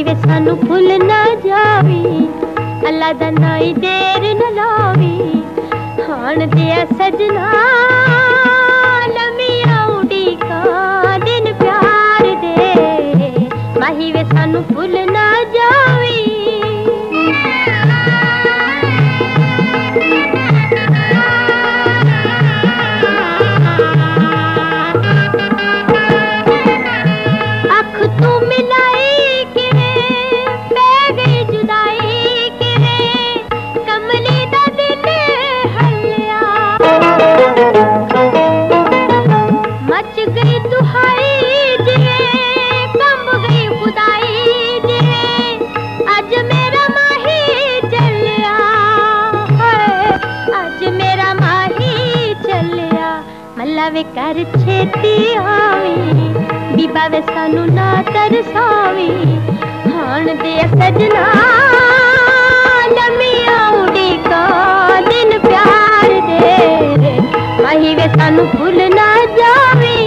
माही वे सानू भुल ना जावी, अल्लाह दा नाई देर न लावी। हाण दिया सजना लमिया उड़ीका दिन प्यार दे, माही वे सानू भुल ना जावी। वे कर छेती आवी, बीबा वे सानू ना तरसावी। हाण दे सजना लमिया उड़ीका दिन प्यार दे, माही वे सानू भुल ना जावी।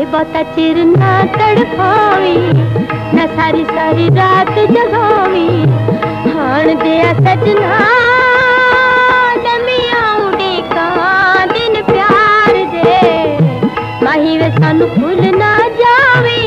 बहुता चिर ना तड़पावी, ना सारी सारी रात जगावी। हाण दिया सजना लमिया उड़ीका दिन प्यार दे, माही वे सानू भुल ना जावी।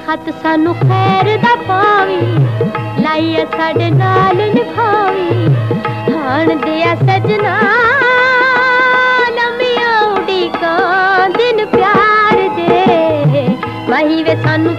खत सानू खैर दा पावी, लाइया साडे नाल निभावी। हाण दिया सजना लमिया उड़ीका दिन प्यार दे, माही वे सानू